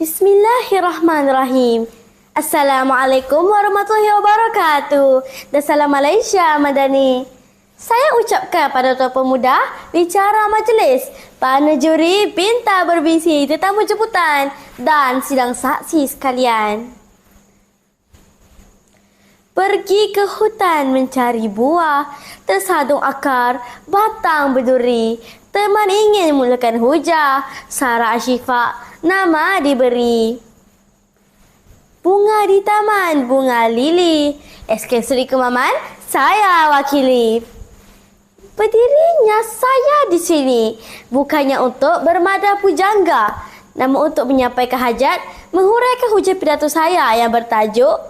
Bismillahirrahmanirrahim. Assalamualaikum warahmatullahi wabarakatuh. Dan salam Malaysia Madani. Saya ucapkan pada tuan pemuda, bicara majlis, para juri, pintar berbisi, tetamu jemputan dan sidang saksi sekalian. Pergi ke hutan mencari buah, tersadung akar, batang berduri. Teman ingin mulakan hujah, Sarah Asyifa nama diberi. Bunga di taman, bunga lili. SK Seri Kemaman, saya wakili. Berdirinya saya di sini, bukannya untuk bermada pujangga, namun untuk menyampaikan hajat, menghuraikan hujah pidato saya yang bertajuk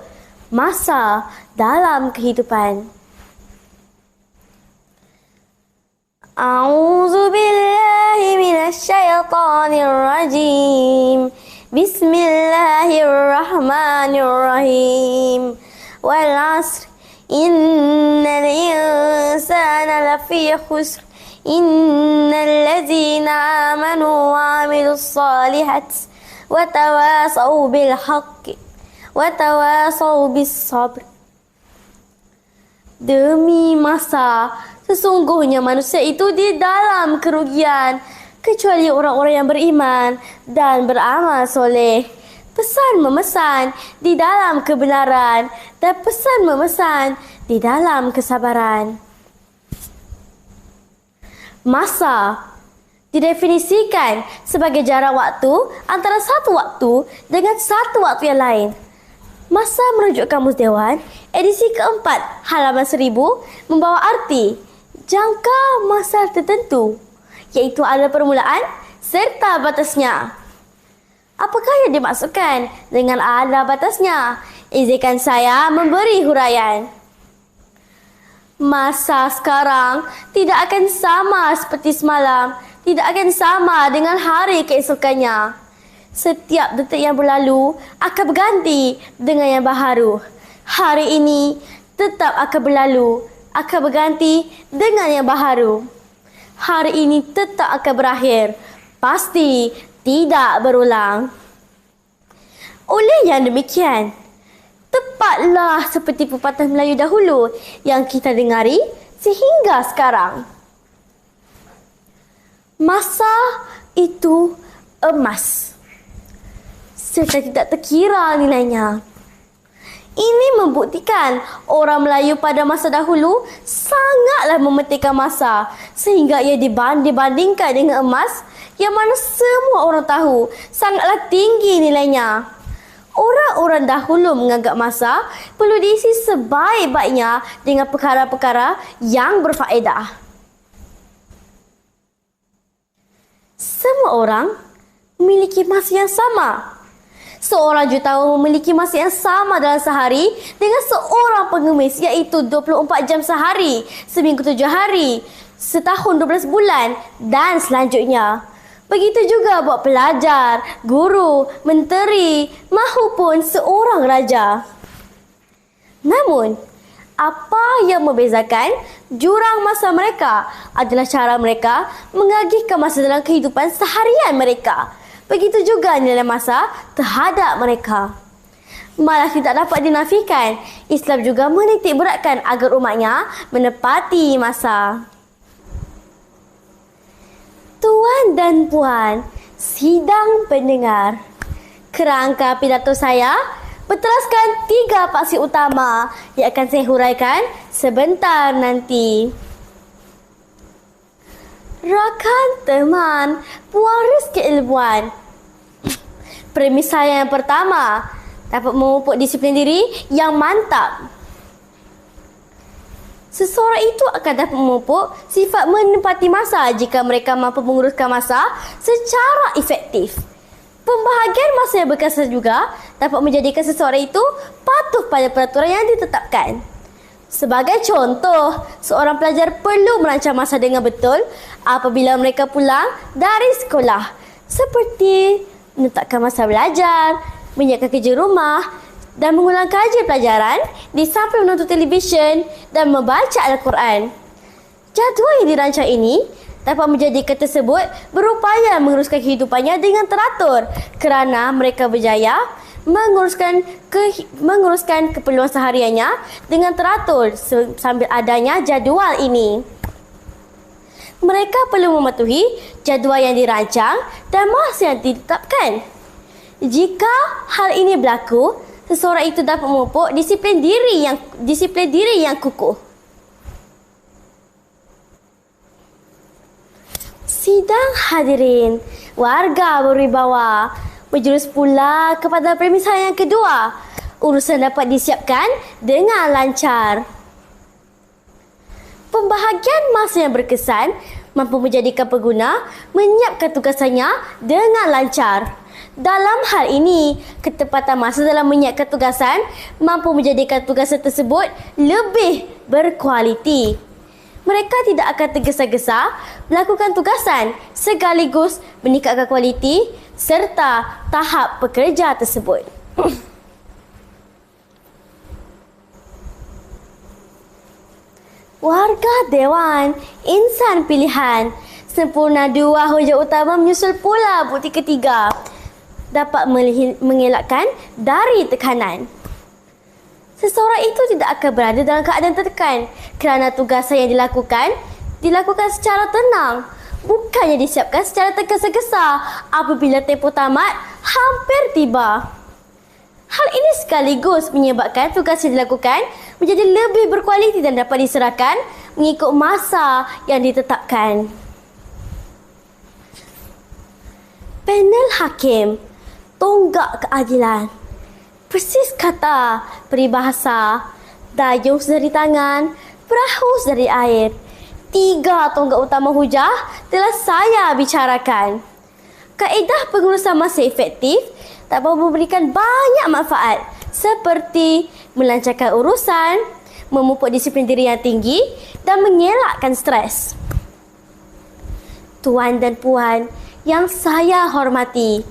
Masa dalam Kehidupan. A'udzu billahi minasyaitonir rajim. Bismillahirrahmanirrahim. Wal 'asr innal insana lafi khusr. Innal ladzina amanu wa 'amilus solihati wa tawasaw bil haqqi wa tawasaw bis sabr. Demi masa, sesungguhnya manusia itu di dalam kerugian, kecuali orang-orang yang beriman dan beramal soleh. Pesan memesan di dalam kebenaran dan pesan memesan di dalam kesabaran. Masa didefinisikan sebagai jarak waktu antara satu waktu dengan satu waktu yang lain. Masa merujuk Kamus Dewan, edisi keempat, halaman 1000, membawa arti jangka masa tertentu, iaitu ada permulaan serta batasnya. Apakah yang dimaksudkan dengan ada batasnya? Izinkan saya memberi huraian. Masa sekarang tidak akan sama seperti semalam, tidak akan sama dengan hari keesokannya. Setiap detik yang berlalu akan berganti dengan yang baharu. Hari ini tetap akan berlalu, akan berganti dengan yang baharu. Hari ini tetap akan berakhir, pasti tidak berulang. Oleh yang demikian, tepatlah seperti pepatah Melayu dahulu yang kita dengari sehingga sekarang. Masa itu emas, serta tidak terkira nilainya. Ini membuktikan orang Melayu pada masa dahulu sangatlah mementingkan masa, sehingga ia dibandingkan dengan emas yang mana semua orang tahu sangatlah tinggi nilainya. Orang-orang dahulu menganggap masa perlu diisi sebaik-baiknya dengan perkara-perkara yang berfaedah. Semua orang memiliki masa yang sama. Seorang jutawan memiliki masa yang sama dalam sehari dengan seorang pengemis, iaitu 24 jam sehari, seminggu 7 hari, setahun 12 bulan dan selanjutnya. Begitu juga buat pelajar, guru, menteri mahupun seorang raja. Namun, apa yang membezakan jurang masa mereka adalah cara mereka mengagihkan masa dalam kehidupan seharian mereka. Begitu juga nilai masa terhadap mereka. Malah tidak dapat dinafikan, Islam juga menitik beratkan agar umatnya menepati masa. Tuan dan puan, sidang pendengar, kerangka pidato saya berteraskan 3 paksi utama yang akan saya huraikan sebentar nanti. Rakan teman, pewaris keilmuan. Premis saya yang pertama, dapat memupuk disiplin diri yang mantap. Seseorang itu akan dapat memupuk sifat menepati masa jika mereka mampu menguruskan masa secara efektif. Pembahagian masa yang berkesan juga dapat menjadikan seseorang itu patuh pada peraturan yang ditetapkan. Sebagai contoh, seorang pelajar perlu merancang masa dengan betul apabila mereka pulang dari sekolah, seperti menetapkan masa belajar, menyiapkan kerja rumah dan mengulang kaji pelajaran di samping menonton televisyen dan membaca Al-Quran. Jadual yang dirancang ini dapat menjadikan tersebut berupaya menguruskan kehidupannya dengan teratur kerana mereka berjaya menguruskan keperluan sehariannya dengan teratur sambil adanya jadual ini. Mereka perlu mematuhi jadual yang dirancang dan masa yang ditetapkan. Jika hal ini berlaku, seseorang itu dapat memupuk disiplin diri yang kukuh. Sidang hadirin, warga berwibawa, berjurus pula kepada premis yang kedua. Urusan dapat disiapkan dengan lancar. Pembahagian masa yang berkesan mampu menjadikan pengguna menyiapkan tugasannya dengan lancar. Dalam hal ini, ketepatan masa dalam menyiapkan tugasan mampu menjadikan tugasan tersebut lebih berkualiti. Mereka tidak akan tergesa-gesa melakukan tugasan sekaligus meningkatkan kualiti serta tahap pekerja tersebut. Warga Dewan, insan pilihan. Sempurna dua hujah utama menyusul pula bukti ketiga. Dapat mengelakkan dari tekanan. Seseorang itu tidak akan berada dalam keadaan tertekan kerana tugasan yang dilakukan secara tenang. Bukannya disiapkan secara tergesa-gesa apabila tempoh tamat hampir tiba. Hal ini sekaligus menyebabkan tugas yang dilakukan menjadi lebih berkualiti dan dapat diserahkan mengikut masa yang ditetapkan. Panel hakim, tonggak keadilan. Persis kata peribahasa, dayung dari tangan, perahu dari air. 3 tonggak utama hujah telah saya bicarakan. Kaedah pengurusan masa efektif dapat memberikan banyak manfaat seperti melancarkan urusan, memupuk disiplin diri yang tinggi dan mengelakkan stres. Tuan dan puan yang saya hormati,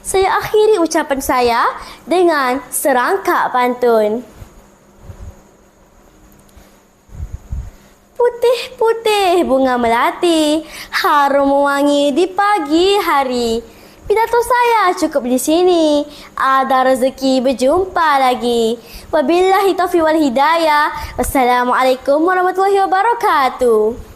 saya akhiri ucapan saya dengan serangkap pantun. Putih-putih bunga melati, harum mewangi di pagi hari. Pidato saya cukup di sini. Ada rezeki berjumpa lagi. Wabillahi taufiq wal hidayah. Wassalamualaikum warahmatullahi wabarakatuh.